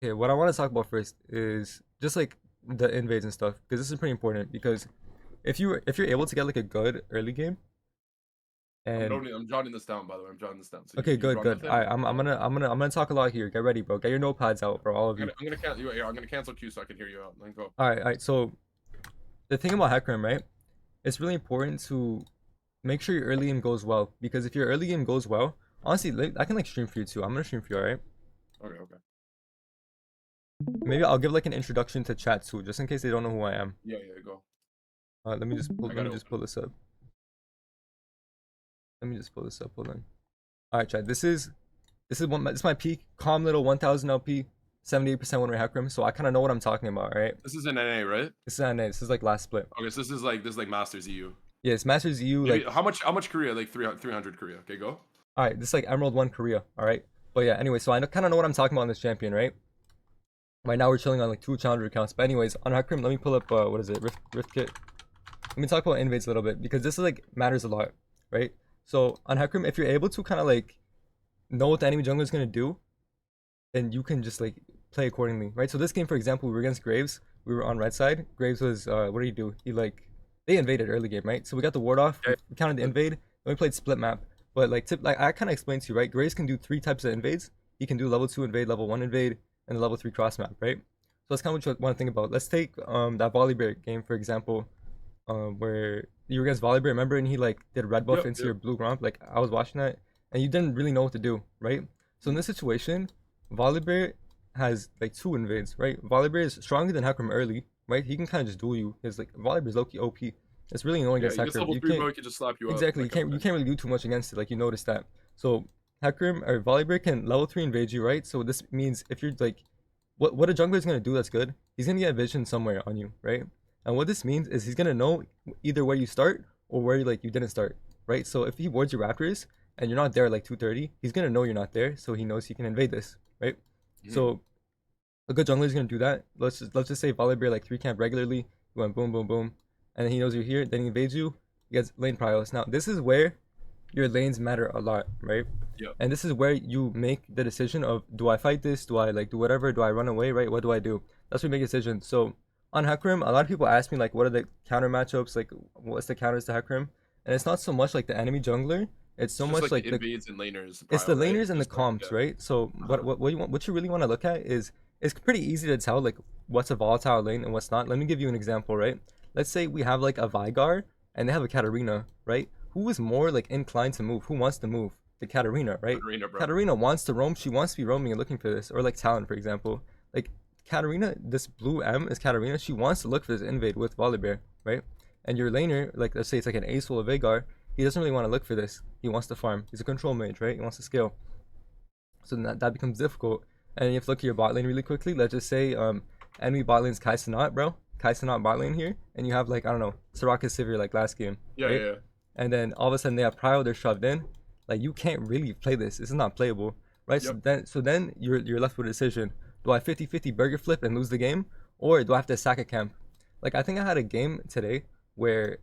Okay, what I want to talk about first is just like the invades and stuff, because this is pretty important. Because if you're able to get like a good early game, and I'm jotting this down, by the way. I'm jotting this down. So okay, you good, run good. with it. All right, I'm gonna talk a lot here. Get ready, bro. Get your notepads out, bro. All of you. I'm gonna cancel Q so I can hear you out. Then go. All right. So the thing about Hecarim, right? It's really important to make sure your early game goes well, because if your early game goes well, honestly, like, I can like stream for you too. I'm gonna stream for you, all right? Okay, okay. Maybe I'll give like an introduction to chat too, just in case they don't know who I am. Yeah, yeah, go. Let me just pull. I Let got me it just open. pull this up. Let me just pull this up. Hold on. All right, chat. This is my peak calm little 1000 LP, 78% win rate Hecarim. So I kind of know what I'm talking about, all right? This is an NA, right? This is not nice. This is like last split. Okay, so this is like Masters EU. Yeah, it's Masters EU. Maybe Like, how much Korea? Like 300 Korea. Okay, go. all right, this is like Emerald One Korea. All right, but yeah. Anyway, so I kind of know what I'm talking about on this champion, right? Right now we're chilling on like two challenger accounts. But anyways, on Hecarim, let me pull up what is it? Rift Kit. Let me talk about invades a little bit because this is like matters a lot, right? So on Hecarim, if you're able to kind of like know what the enemy jungler is gonna do, then you can just like play accordingly, right? So this game, for example, we were against Graves. We were on red side. Graves was what did he do? He like they invaded early game, right? So we got the ward off. Okay. We counted the invade. Then we played split map. But like I kind of explained to you, right? Graves can do three types of invades. He can do level 2 invade, level 1 invade, and the level 3 cross map, right? So that's kind of what you want to think about. Let's take that Volibear game for example, where you were against Volibear, remember, and he like did red buff Yep, into yep. your blue gromp. Like I was watching that, and you didn't really know what to do, right? So in this situation, Volibear has like two invades, right? Volibear is stronger than Hecarim early, right? He can kind of just duel you. His like Volibear is low-key OP. It's really annoying Yeah, against he gets Hecarim. level You 3 can't mode, he can just slap you up exactly. like a You can't really do too much against it. Like you notice that. So Hecarim or Volibear can level 3 invade you, right? So this means if you're like, what a jungler is gonna do that's good, he's gonna get vision somewhere on you, right? And what this means is he's gonna know either where you start or where like you didn't start, right? So if he wards your Raptors and you're not there at like 230, he's gonna know you're not there, so he knows he can invade this, right? Mhm. So a good jungler is gonna do that. Let's just say Volibear like three camp regularly. You went boom boom boom, and then he knows you're here. Then he invades you. He gets lane prios. Now this is where your lanes matter a lot, right? Yep. And this is where you make the decision of do I fight this? Do I like do whatever? Do I run away? Right? What do I do? That's where you make a decision. So on Hecarim, a lot of people ask me like, what are the counter matchups? Like, what's the counters to Hecarim? And it's not so much like the enemy jungler. It's It's so just much like the like invades and laners it's the prio, right? laners and the Just like comps, yeah. right? So Uh-huh. what you really want to look at is it's pretty easy to tell like what's a volatile lane and what's not. Let me give you an example, right? Let's say we have like a Vigar and they have a Katarina, right? Who is more like inclined to move? Who wants to move? The Katarina, right? Arena, bro. Katarina wants to roam. She wants to be roaming and looking for this. Or like Talon, for example. Like Katarina, this blue M is Katarina. She wants to look for this invade with Volibear, right? And your laner, like let's say it's like an Ace or Veigar, he doesn't really want to look for this. He wants to farm. He's a control mage, right? He wants to scale. So then that becomes difficult. And you have to look at your bot lane really quickly. Let's just say enemy bot lane's Kai Cenat, bro. Kai Cenat bot lane here. And you have like, I don't know, Soraka Sivir like last game, Yeah, right? yeah, yeah. And then all of a sudden they have Prio, they're shoved in. Like you can't really play this. This is not playable. Right? Yep. So then you're left with a decision. Do I 50-50 burger flip and lose the game? Or do I have to sack a camp? Like I think I had a game today where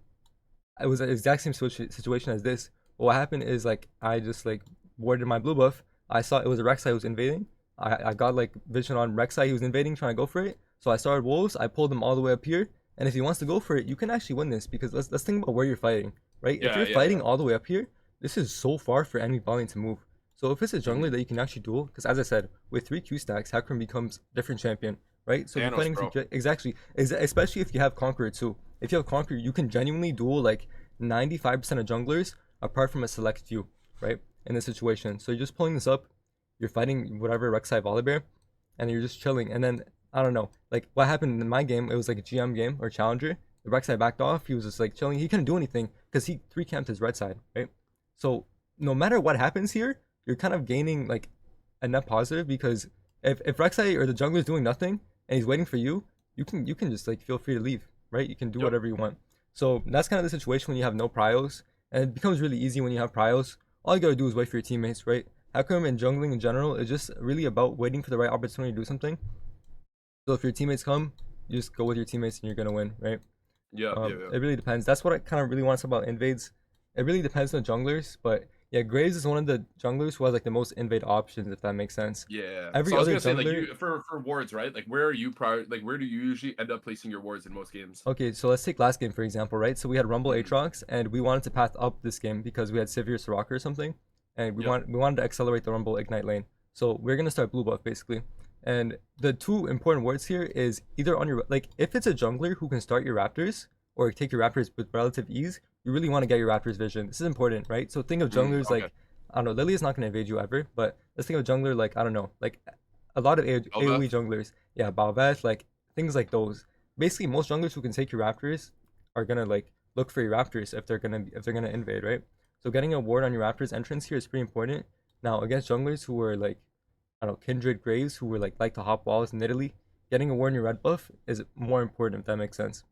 it was the exact same situation as this. But what happened is like I just like warded my blue buff. I saw it was a Rek'Sai who was invading. I got like vision on Rek'Sai, he was invading, trying to go for it. So I started wolves. I pulled him all the way up here. And if he wants to go for it, you can actually win this because let's think about where you're fighting, right? If Yeah, you're yeah, yeah. fighting all the way up here, this is so far for enemy bot to move. So if it's a Mhm. jungler that you can actually duel, because as I said, with three Q stacks, Hecarim becomes different champion, right? So if you're Thanos, fighting bro. exactly, especially if you have Conqueror too. If you have Conqueror, you can genuinely duel like 95% of junglers apart from a select few, right? In this situation. So you're just pulling this up, you're fighting whatever Rek'Sai Volibear, and you're just chilling. And then I don't know, like what happened in my game, it was like a GM game or challenger. The Rek'Sai backed off, he was just like chilling. He couldn't do anything because he three camped his red side, right? So no matter what happens here, you're kind of gaining like a net positive because if Rek'Sai or the jungler is doing nothing and he's waiting for you, you can just like feel free to leave, right? You can do Yep. whatever you want. So that's kind of the situation when you have no prios, and it becomes really easy when you have prios. All you gotta do is wait for your teammates, right? Hecarim and jungling in general is just really about waiting for the right opportunity to do something. So if your teammates come, you just go with your teammates and you're gonna win, right? Yeah, yeah, yeah. It really depends. That's what I kind of really want to talk about invades. It really depends on junglers, but Yeah, Graves is one of the junglers who has like the most invade options, if that makes sense. Yeah. Every So I was other gonna say, like, jungler. you for wards, right? Like, where are you like, where do you usually end up placing your wards in most games? Okay, so let's take last game for example, right? So we had Rumble Mhm. Aatrox, and we wanted to path up this game because we had Sivir Soraka or something, and Yep. we wanted to accelerate the Rumble Ignite lane. So we're gonna start blue buff basically, and the two important words here is either on your like if it's a jungler who can start your Raptors or take your Raptors with relative ease, you really want to get your Raptors vision. This is important, right? So think of junglers Okay. like I don't know, Lily is not gonna invade you ever, but let's think of jungler like I don't know, like a lot of AoE Elveth. junglers, yeah, Balveth, like things like those. Basically most junglers who can take your raptors are gonna like look for your raptors if they're gonna invade, right? So getting a ward on your raptors entrance here is pretty important. Now against junglers who were like I don't know Kindred Graves who were like to hop walls in Italy, getting a ward on your red buff is more important if that makes sense.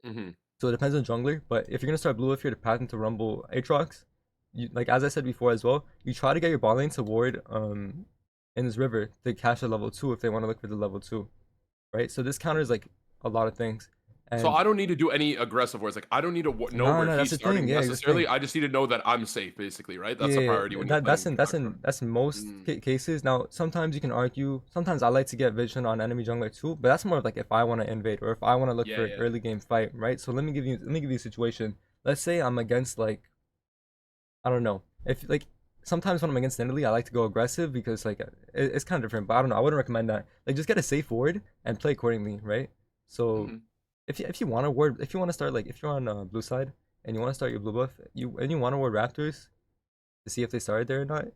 Mhm. So it depends on jungler, but if you're gonna start blue if you're to path into Rumble Aatrox, you like as I said before as well, you try to get your bot lane to ward in this river to catch a level 2 if they want to look for the level 2, right? So this counters like a lot of things. So And I don't need to do any aggressive wards. Like, I don't need to know no, where no, that's he's the thing. starting Yeah, that's the thing. necessarily. I just need to know that I'm safe, basically, right? That's the Yeah, priority when you're playing Hecarim. that's in most Mm. cases. Now, sometimes you can argue. Sometimes I like to get vision on enemy jungler too, but that's more of like if I want to invade or if I want to look Yeah, for an yeah. early game fight, right? So let me give you a situation. Let's say I'm against like I don't know if like sometimes when I'm against Italy, I like to go aggressive because like it's kind of different. But I don't know. I wouldn't recommend that. Like just get a safe ward and play accordingly, right? So Mhm. if you want to ward if you want to start like if you're on blue side and you want to start your blue buff you want to ward Raptors to see if they started there or not,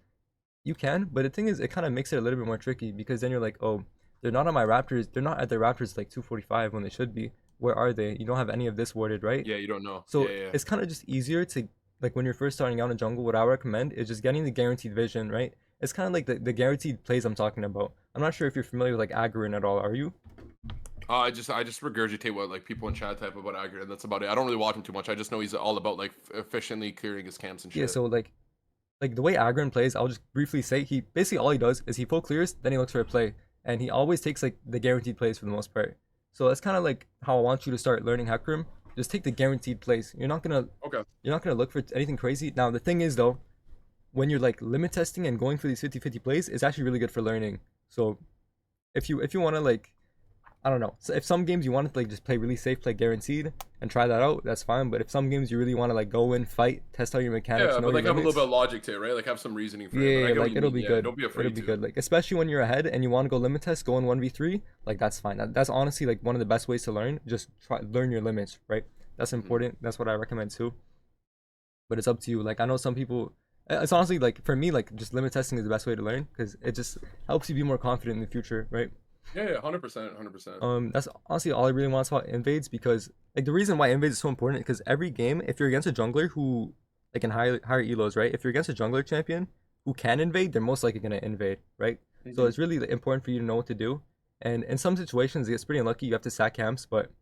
you can. But the thing is, it kind of makes it a little bit more tricky because then you're like, oh, they're not on my Raptors. They're not at their Raptors like 245 when they should be. Where are they? You don't have any of this warded, right? Yeah, you don't know. Yeah, So yeah. it's kind of just easier to like when you're first starting out in jungle. What I recommend is just getting the guaranteed vision, right? It's kind of like the guaranteed plays I'm talking about. I'm not sure if you're familiar with like Agharim at all. Are you? I just regurgitate what like people in chat type about Agri, and that's about it. I don't really watch him too much. I just know he's all about like efficiently clearing his camps and Yeah. shit. So like the way Agron plays, I'll just briefly say he basically all he does is he full clears, then he looks for a play, and he always takes like the guaranteed plays for the most part. So that's kind of like how I want you to start learning Hecarim. Just take the guaranteed plays. Okay. You're not gonna look for anything crazy. Now the thing is though, when you're like limit testing and going for these 50-50 plays, it's actually really good for learning. So if you want to like I don't know. So if some games you want to like just play really safe, play guaranteed, and try that out, that's fine. But if some games you really want to like go in, fight, test out your mechanics, Yeah, know but your like have a little bit limits, of logic to it, right? Like have some reasoning for it. But I yeah, get what like you it'll mean. be Yeah, good. don't be It'll afraid be to. good. Like especially when you're ahead and you want to go limit test, go in 1v3. Like that's fine. That's honestly like one of the best ways to learn. Just try learn your limits, right? That's Mhm. important. That's what I recommend too. But it's up to you. Like I know some people. It's honestly like for me, like just limit testing is the best way to learn because it just helps you be more confident in the future, right? Yeah, yeah, 100%, 100%. That's honestly all I really want about invades because like the reason why invades is so important because every game, if you're against a jungler who like in higher elos, right? If you're against a jungler champion who can invade, they're most likely gonna invade, right? So Mhm. it's really important for you to know what to do. And in some situations, it's pretty unlucky. You have to sack camps, but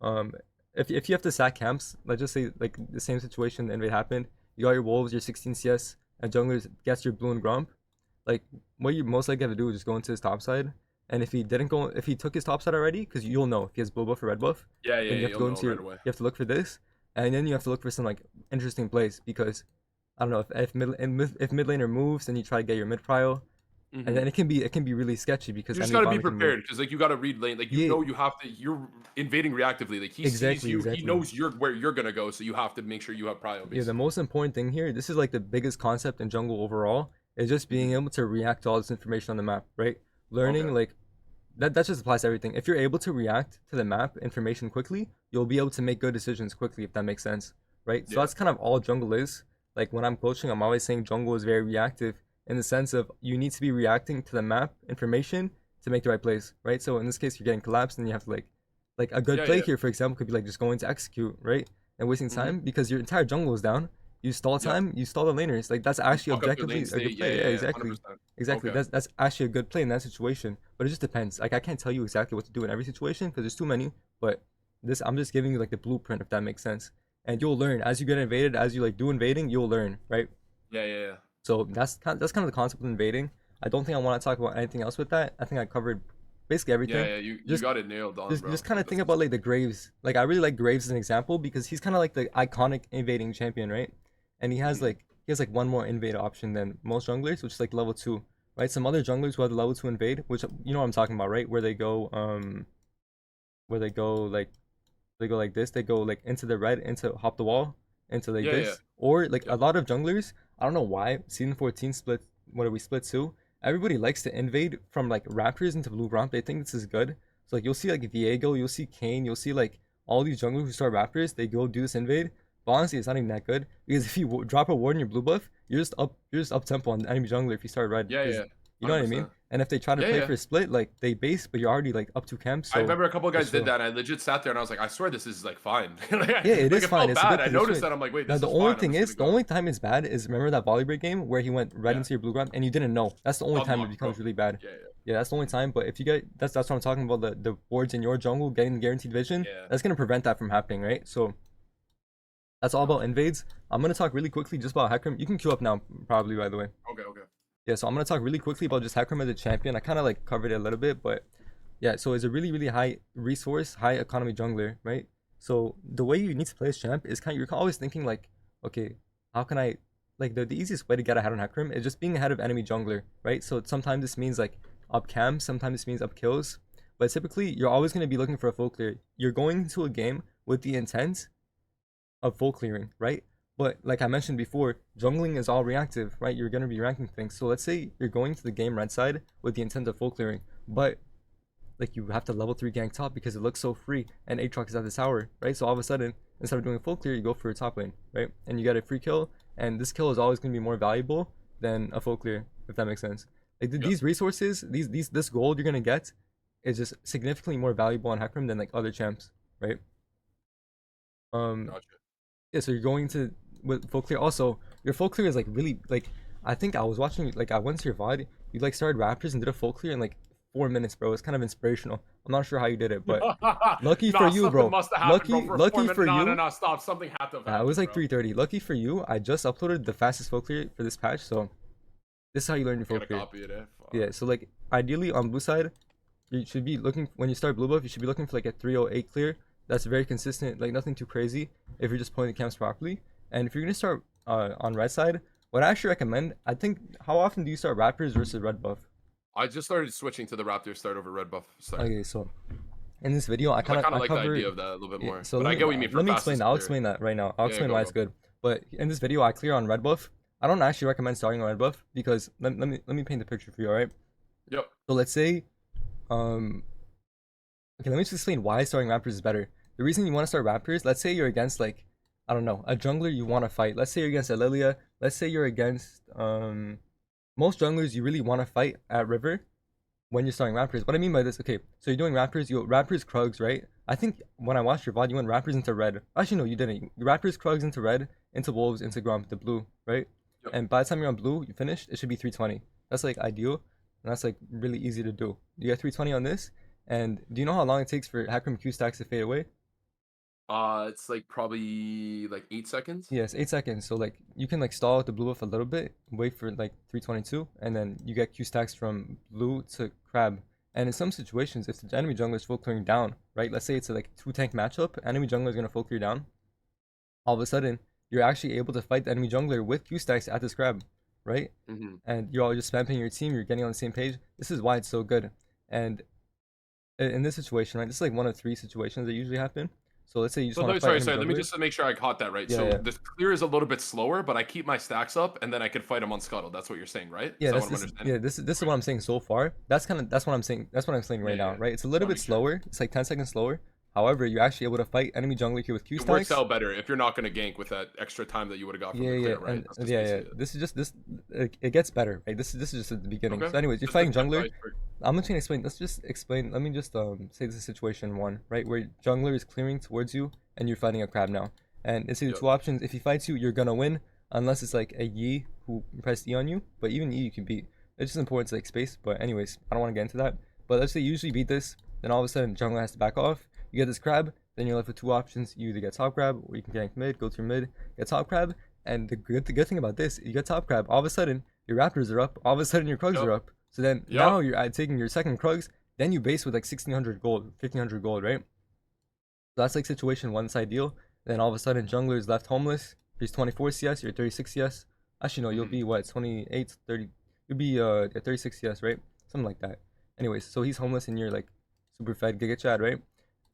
um, if you have to sack camps, let's just say like the same situation the invade happened. You got your wolves, your 16 CS, and junglers gets your blue and grump. Like what you most likely have to do is just go into his top side. And if he didn't go, if he took his top side already, because you'll know if he has blue buff or red buff, Yeah, yeah, then you yeah, have to you'll go know into your, right you away. have to look for this, and then you have to look for some like interesting plays because I don't know if mid laner moves, then you try to get your mid prio, and Mhm. then it can be really sketchy because You just enemy gotta be bot can move. prepared because like you gotta read lane. Like you Yeah, know you have to. You're invading reactively. Like he sees you. He exactly. knows where you're gonna go. So you have to make sure you have prio, Yeah, the basically. most important thing here, this is like the biggest concept in jungle overall, is just being Mhm. able to react to all this information on the map, right? Okay. Learning like that just applies to everything. If you're able to react to the map information quickly, you'll be able to make good decisions quickly, if that makes sense, right? So Yeah. that's kind of all jungle is. Like when I'm coaching, I'm always saying jungle is very reactive in the sense of you need to be reacting to the map information to make the right plays, right? So in this case, you're getting collapsed, and you have to like a good Yeah, play yeah. here, for example, could be like just going to execute, right? And wasting Mhm. time because your entire jungle is down. You stall Yep. time, you stall the laners. Like that's You actually fuck up your lane objectively a good state. Yeah, play. Yeah, yeah, yeah. exactly. 100%. Exactly. Okay. That's actually a good play in that situation. But it just depends. Like I can't tell you exactly what to do in every situation because there's too many. But this I'm just giving you like the blueprint if that makes sense. And you'll learn as you get invaded, as you like do invading, you'll learn, right? Yeah, yeah, yeah. So that's kind of the concept of invading. I don't think I want to talk about anything else with that. I think I covered basically Yeah, everything. yeah. You Just got it nailed on, bro. just kind Like of this think is. about like the Graves. Like I really like Graves as an example because he's kind of like the iconic invading champion, right? And he has Mhm. like he has like one more invade option than most junglers, which is like level 2, right? Some other junglers who have the level 2 invade, which you know what I'm talking about, right? Where they go like this, they go like into the red, into hop the wall, into like Yeah, yeah, this, or like a yep. lot of junglers. I don't know why season 14 split. What are we split to? Everybody likes to invade from like Raptors into blue ramp. They think this is good. So like you'll see like Viego, you'll see Kane, you'll see like all these junglers who start Raptors. They go do this invade. But honestly, it's not even that good because if you drop a ward in your blue buff, you're just up tempo on the enemy jungler if you start red. Yeah, Because yeah, you know what I mean. 100%. And if they try to Yeah, play yeah. for a split, like they base, but you're already like up to camp. I So remember a couple of it's guys did chill. that, and I legit sat there and I was like, I swear this is like fine. Yeah, it Like is it fine. felt It's a bad. good I noticed position. that. I'm like, wait, Now this the is only fine. I'm thing just is, gonna the go. only time it's bad is remember that volley break game where he went right Yeah. into your blue ground and you didn't know. That's the only time it Unlocked, becomes bro. really bad. Yeah, yeah. Yeah, that's the only time. But if you get that's what I'm talking about. The wards in your jungle getting the guaranteed vision, Yeah. that's gonna prevent that from happening, right? So that's all about Gotcha. invades. I'm gonna talk really quickly just about Hecarim. You can queue up now, probably by the way. Okay, okay. Yeah, so I'm gonna talk really quickly about just Hecarim as a champion. I kind of like covered it a little bit, but yeah, so it's a really, really high resource, high economy jungler, right? So the way you need to play as champ is kind of, you're always thinking like, okay, how can I like the easiest way to get ahead on Hecarim is just being ahead of enemy jungler, right? So sometimes this means like up camps, sometimes this means up kills, but typically you're always gonna be looking for a full clear. You're going into a game with the intent of full clearing, right? But like I mentioned before, jungling is all reactive, right? You're gonna be ranking things. So let's say you're going to the game red side with the intent of full clearing, but like you have to level 3 gank top because it looks so free and Aatrox is at the tower, right? So all of a sudden, instead of doing a full clear, you go for a top lane, right? And you get a free kill, and this kill is always going to be more valuable than a full clear, if that makes sense. Like Yep. these resources, this gold you're going to get is just significantly more valuable on Hecarim than like other champs, right? Um, Gotcha. yeah, so you're going to with full clear. Also, your full clear is like really like I think I was watching like I went to your VOD. You like started Raptors and did a full clear in like 4 minutes, bro. It's kind of inspirational. I'm not sure how you did it, but lucky for Nah, you, something bro. must have happened, bro. For 4 minutes. For No, no, you. no. Stop. Something had to have It was happened, like bro. 3:30. Lucky for you, I just uploaded the fastest full clear for this patch, so this is how you learn your I full gotta clear. copy it, eh? Yeah, Fuck. so like ideally on blue side, you should be looking when you start blue buff. You should be looking for like a 308 clear. That's very consistent, like nothing too crazy. If you're just playing the camps properly, and if you're gonna start on red side, what I actually recommend, I think, how often do you start Raptors versus red buff? I just started switching to the Raptor start over red buff start. Okay, so in this video, I I kind of I like the cover. idea of that a little bit Yeah, more. so But I get what you mean for let me explain fastest that. I'll clear. explain that right now. I'll Yeah, explain go, why go. it's good. But in this video, I clear on red buff. I don't actually recommend starting on red buff because let me paint the picture for you. All right. Yep. So let's say, um, okay, let me just explain why starting Raptors is better. The reason you want to start Raptors, let's say you're against like, I don't know, a jungler you want to fight. Let's say you're against a Lilia. Let's say you're against most junglers you really want to fight at river when you're starting Raptors. What I mean by this, okay, so you're doing Raptors, you Raptors Krugs, right? I think when I watched your VOD, you went Raptors into red. Actually, no, you didn't. Raptors Krugs into red, into Wolves, into Gromp, the blue, right? Yep. And by the time you're on blue, you finished, it should be 320. That's like ideal, and that's like really easy to do. You get 320 on this, and do you know how long it takes for Hecarim Q stacks to fade away? It's like probably like 8 seconds. Yes, 8 seconds. So like you can like stall with the blue buff a little bit, wait for like 322, and then you get Q stacks from blue to crab. And in some situations, if the enemy jungler is full clearing down, right? Let's say it's a like 2 tank matchup, enemy jungler is gonna full clear down. All of a sudden, you're actually able to fight the enemy jungler with Q stacks at this crab, right? Mm-hmm. And you're all just spamming your team. You're getting on the same page. This is why it's so good. And in this situation, right? This is like one of 3 situations that usually happen. So let's say you just So want to fight sorry, enemy sorry. Let me jungler. just make sure I caught that right. Yeah, So yeah. the clear is a little bit slower, but I keep my stacks up, and then I could fight them on scuttle. That's what you're saying, right? Yeah, Is that that's what I'm this. understanding? Yeah, this is what I'm saying so far. That's what I'm saying. That's what I'm saying right Yeah, now, yeah. right? It's a Just little wanna bit make sure. slower. It's like 10 seconds slower. However, you're actually able to fight enemy jungler here with Q It works stacks. out better if you're not going to gank with that extra time that you would have got from Yeah, the yeah, clear, right? and That's just yeah, yeah. basically it. This is just this. It gets better, right? This is just at the beginning. Okay. So, anyways, you're Just the fighting tip of the jungler. iceberg. I'm just gonna explain. Let's just explain. Let me just say this is situation one, right? Where jungler is clearing towards you, and you're fighting a crab now. And it's either Yep. two options. If he fights you, you're gonna win, unless it's like a Yi who pressed E on you. But even Yi you can beat. It's just important to like space. But anyways, I don't want to get into that. But let's say you usually beat this, then all of a sudden jungler has to back off. You get this crab, then you're left with 2 options. You either get top crab, or you can gank mid, go through mid, get top crab. And the good thing about this, you get top crab. All of a sudden, your raptors are up. All of a sudden, your krugs Yep. are up. So then Yep. now you're taking your second krugs. Then you base with like 1600 gold, 1500 gold, right? So that's like situation one, it's ideal. Then all of a sudden, jungler is left homeless. He's 24 CS, you're 36 CS. Actually, no, you'll Hmm. be what, 28, 30. You'll be at 36 CS, right? Something like that. Anyways, so he's homeless and you're like super fed Giga Chad, right?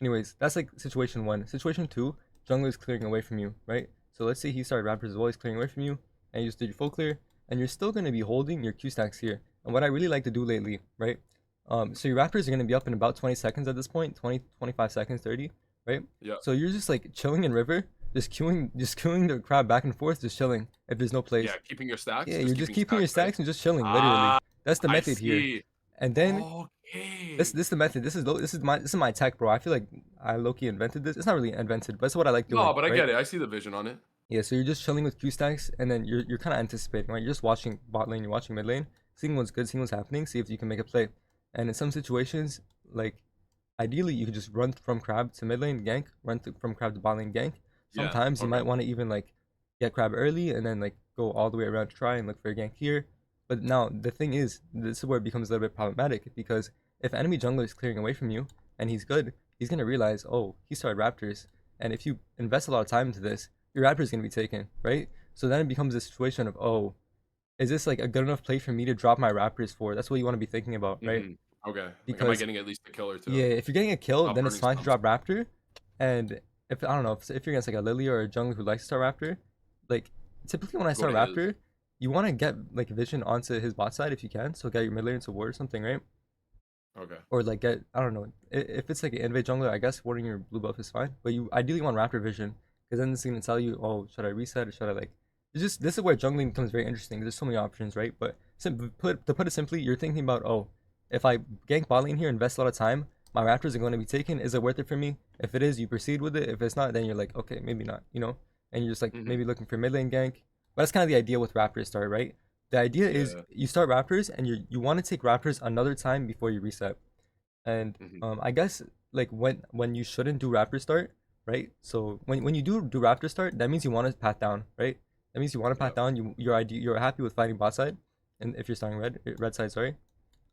Anyways, that's like situation one. Situation two, jungler is clearing away from you, right? So let's say he started Raptors as well, he's clearing away from you, and you just did your full clear, and you're still gonna be holding your Q stacks here. And what I really like to do lately, right? So your Raptors are gonna be up in about 20 seconds at this point, 20, 25 seconds, 30, right? Yeah. So you're just like chilling in river, just queuing the crowd back and forth, just chilling if there's no Yeah. plays. Keeping your stacks. Yeah, Just you're just keeping keeping your stacks, right? stacks and just chilling, literally. Ah, That's the I method here. see. And then this Okay. is the method. This is my tech, bro. I feel like I low-key invented this. It's not really invented, but it's what I like No, doing, but I right? get it. I see the vision on it. Yeah, so you're just chilling with Q stacks, and then you're kind of anticipating, right? You're just watching bot lane, you're watching mid lane, seeing what's good, seeing what's happening, see if you can make a play. And in some situations, like ideally, you could just run from crab to mid lane gank, from crab to bot lane gank. Yeah. Sometimes you Okay. might want to even like get crab early and then like go all the way around to try and look for a gank here. But now the thing is, this is where it becomes a little bit problematic because if enemy jungler is clearing away from you and he's good, he's gonna realize, oh, he started Raptors, and if you invest a lot of time into this, your Raptor is gonna be taken, right? So then it becomes a situation of, oh, is this like a good enough play for me to drop my Raptors for? That's what you want to be thinking about, right? Hmm. Okay. Like, am I Because getting at least a kill or yeah, two? if you're getting a kill, Not then it's burning fine to stumps. drop Raptor. And if I don't know, if you're against like a Lily or a jungler who likes to start Raptor, like typically when I Go start to his. Raptor, you want to get like vision onto his bot side if you can. So get your mid lane into ward or something, right? Okay. Or like get, I don't know, if it's like an invade jungler, I guess warding your blue buff is fine. But you ideally want Raptor vision because then it's gonna tell you, oh, should I reset or should I like? It's just this is where jungling becomes very interesting. There's so many options, right? But to put it simply, you're thinking about, oh, if I gank bot lane here, invest a lot of time, my Raptors are going to be taken. Is it worth it for me? If it is, you proceed with it. If it's not, then you're like, okay, maybe not, And you're just like Hmm. maybe looking for mid lane gank. But that's kind of the idea with Raptors start, right? The idea is Yeah. you start Raptors and you want to take Raptors another time before you reset. And Hmm. I guess like when you shouldn't do Raptor start, right? So when you do Raptor start, that means you want to path down, right? That means you want to Yeah. path down. You're happy with fighting bot side, and if you're starting red side, sorry.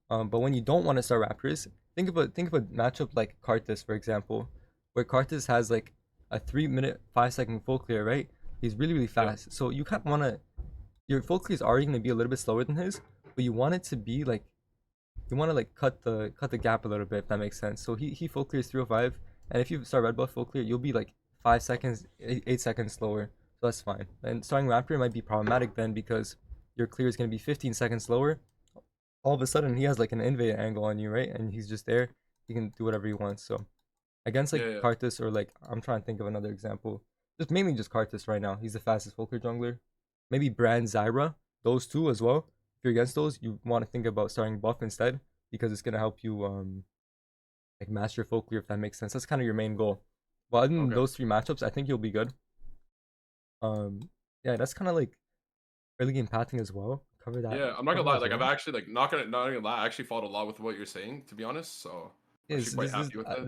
But when you don't want to start Raptors, think of a matchup like Karthus, for example, where Karthus has like a 3 minute 5 second full clear, right? He's really really Yeah. fast. So you kind of want to your full clear is already going to be a little bit slower than his, but you want it to be like you want to like cut the gap a little bit if that makes sense. So he full clears 305, and if you start red buff full clear, you'll be like 5 seconds, 8 seconds slower. So that's fine. And starting Raptor might be problematic then because your clear is gonna be 15 seconds slower. All of a sudden he has like an invade angle on you, right? And he's just there. He can do whatever he wants. So against like Yeah. Yeah. Karthus or like I'm trying to think of another example. Just mainly just Karthus right now. He's the fastest full clear jungler. Maybe Brand Zyra, those two as well. If you're against those, you want to think about starting buff instead because it's gonna help you like master full clear if that makes sense. That's kind of your main goal. But other than Okay. those three matchups, I think you'll be good. Um yeah, that's kind of like early game pathing as well. Yeah, I'm not Cover gonna that lie. as Like, I've well. actually like not gonna lie. I actually followed a lot with what you're saying, to be honest. So I'm Is actually quite this is happy with it.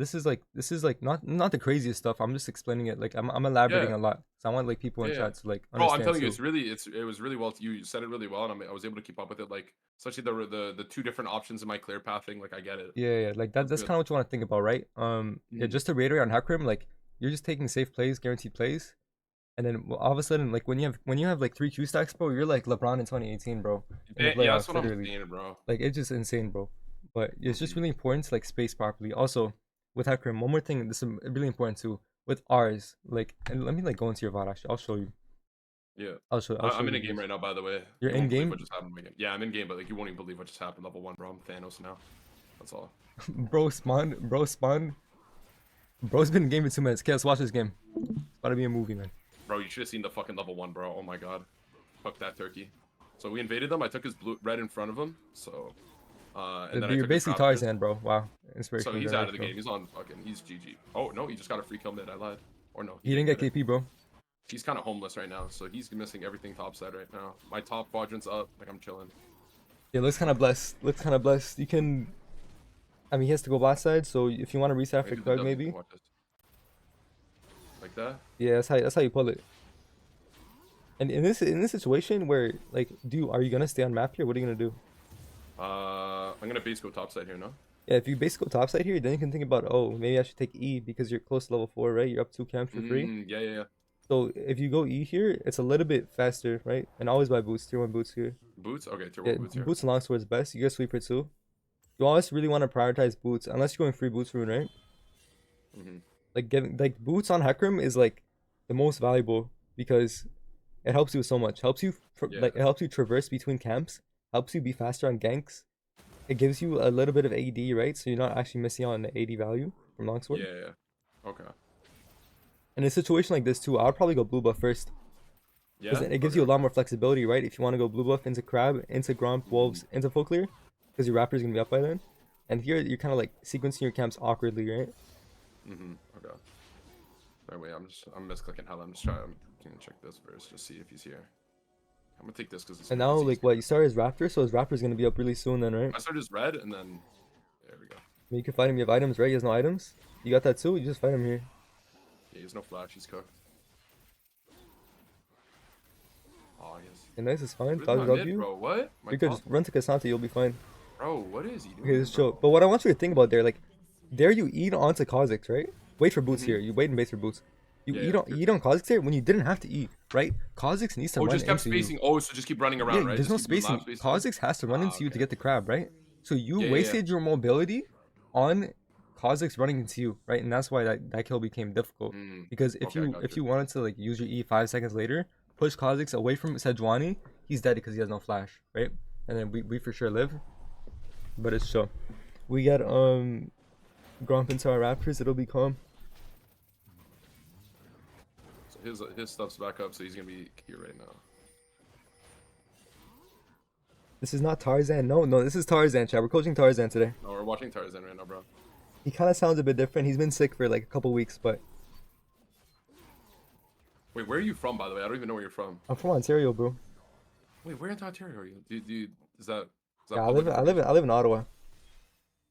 this is like not the craziest stuff. I'm just explaining it. Like I'm elaborating Yeah. a lot. So I want like people in Yeah. Yeah. chat to like Bro, I'm understand telling you, too. it was really well. You said it really well, and I was able to keep up with it. Like, especially the two different options in my clear pathing. Like, I get it. Yeah, like That's that's good. kind of what you want to think about, right? Yeah, Mhm. just to reiterate on Hecarim, like you're just taking safe plays, guaranteed plays, and then all of a sudden, like when you have like three Q stacks, bro, you're like LeBron in 2018, bro, in the Yeah, that's playoffs, what I'm literally. saying, bro. Like it's just insane, bro. But it's just Hmm. really important to like space properly. Also, with Hecarim, one more thing, this is really important too. With ours, like, and let me like go into your VOD actually. I'll show you. Yeah. I'll show I'm in you a game this. right now, by the way. You're You in won't believe what game, just happened in my game. Yeah, I'm in game, but like you won't even believe what just happened. Level 1, bro. I'm Thanos now. That's all. bro. Bro's been in game for 2 minutes. Okay, let's watch this game. It's about to be a movie, man. Bro, you should have seen the fucking level 1, bro. Oh my god. Fuck that turkey. So we invaded them. I took his blue red in front of him. So and then I You're took his basically Raptors. Tarzan, bro. Wow, So inspirational, he's out of the generational. game. He's on fucking. He's GG. Oh no, he just got a free kill mid. I lied. Or no, he He didn't didn't get get it. KP, bro. He's kind of homeless right now, so he's missing everything topside right now. My top quadrant's up. Like I'm chilling. Yeah, looks kind of blessed. Looks kind of blessed. You can. I mean, he has to go bot side, so if you want to reset for Maybe the Krug, W. maybe. Watch this. Like that. Yeah, that's how you pull it. And in this situation where like, are you gonna stay on map here? What are you gonna do? I'm gonna base go topside here, no? Yeah, if you basically go top side here, then you can think about, oh, maybe I should take E because you're close to level 4, right? You're up 2 camps for free. Yeah, yeah, yeah. So if you go E here, it's a little bit faster, right? And always buy boots, tier 1 boots here. Boots? Okay, tier Yeah, 1 boots here. boots and longsword's best. You get sweeper too. You always really want to prioritize boots, unless you're going free boots rune, right? Mm-hmm. Like getting like boots on Hecarim is like the most valuable because it helps you so much. Helps you Yeah. like it helps you traverse between camps. Helps you be faster on ganks. It gives you a little bit of AD, right? So you're not actually missing out on the AD value from longsword. Yeah. Okay. In a situation like this too, I would probably go blue buff first. Yeah. Because it gives Okay. you a lot more flexibility, right? If you want to go blue buff into crab, into gromp, wolves, into full clear, because your raptor's gonna be up by then. And here you're kind of like sequencing your camps awkwardly, right? Mm-hmm. Okay. Right, wait, I'm misclicking hell. I'm gonna check this first, just see if he's here. I'm gonna take this because it's And now like what you start as raptor, so his raptor's gonna be up really soon then, right? I started as red and then there we go. I mean, you can fight him. You have items, right? He has no items. You got that too. You just fight him here. Yeah, he's no flash. He's cooked. Oh, yes. And nice is fine. What is Dodge my dub mid, you. bro? What? My You're good. top? Just run to Kasanta. You'll be fine. Bro, what is he doing? Okay, just chill. But what I want you to think about there you eat onto Kha'Zix, right? Wait for boots here. You wait and base for boots. You eat on Kha'Zix here when you didn't have to eat, right? Kha'Zix needs to Oh, run just kept into you. spacing. Oh, so just keep running around, Yeah, right? there's Just no keep doing spacing. lap spacing. Kha'Zix has to run into you to get the crab, right? So you Yeah. wasted your mobility on Kha'Zix running into you, right? And that's why that kill became difficult. Because if Okay, you wanted to like use your E 5 seconds later, push Kha'Zix away from Sejuani, he's dead because he has no flash, right? And then we for sure live. But it's chill. We get Gromp into our Raptors, it'll be calm. So his stuff's back up, so he's gonna be here right now. This is not Tarzan. No, this is Tarzan, chat. We're coaching Tarzan today. No, we're watching Tarzan right now, bro. He kind of sounds a bit different. He's been sick for like a couple weeks, but Wait, where are you from, by the way? I don't even know where you're from. I'm from Ontario, bro. Wait, where in Ontario are you? Is that Yeah, I public live in Ottawa.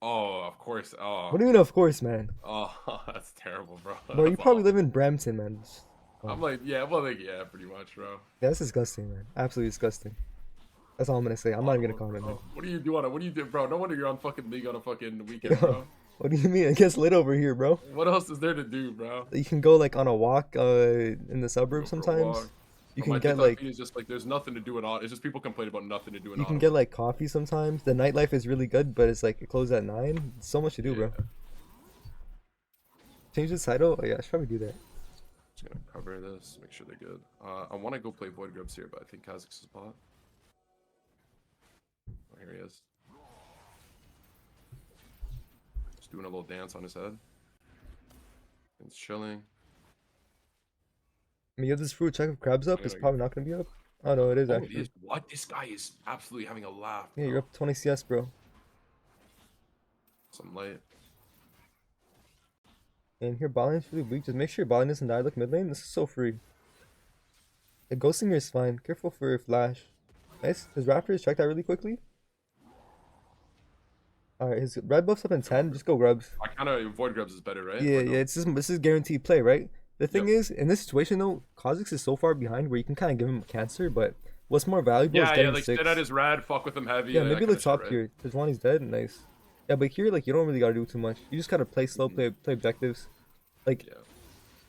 Oh, of course. Oh. What do you mean, of course, man? Oh, that's terrible, bro. Bro, you That's probably awful. live in Brampton, man. I'm like, yeah, well, like, yeah, pretty much, bro. Yeah, that's disgusting, man. Absolutely disgusting. That's all I'm gonna say. I'm not even gonna comment, man. What do you do what do you do, bro? No wonder you're on fucking league on a fucking weekend, bro. What do you mean? It gets lit over here, bro. What else is there to do, bro? You can go like on a walk in the suburbs Go for a sometimes. walk. You My can get TikTok like feed is just like there's nothing to do in Ottawa. It's just people complain about nothing to do in you can Ottawa. get like coffee sometimes. The nightlife is really good, but it's like it closes at 9. So much to do, bro. Change the title? Oh yeah, I should probably do that. Just gonna cover this, make sure they're good. I want to go play Void Grubs here, but I think Kha'Zix is bot. Oh, here he is. Just doing a little dance on his head. It's chilling. I mean, you have this fruit. Check if crab's up. It's probably not gonna be up. Oh no, it is Oh, it actually. is. What? This guy is absolutely having a laugh. Yeah, Bro. you're up 20 CS, bro. Some light. And here, bot lane's really weak. Just make sure your bot lane doesn't die. Look, mid lane. This is so free. The ghosting here is fine. Careful for flash. Nice. His Raptors, check that really quickly. Alright, his red buff's up in 10. Just go grubs. I kind of Void Grubs is better, right? Yeah, Or no? yeah. This is guaranteed play, right? The thing is, in this situation though, Kha'Zix is so far behind where you can kind of give him cancer, but what's more valuable is Yeah, getting like 6. sit at his rad, fuck with him heavy. Yeah, that maybe kinda let's shit, top right? here. Tajwani's dead. Nice. Yeah, but here, like, you don't really gotta do too much. You just gotta play slow, play objectives. Like, Yeah.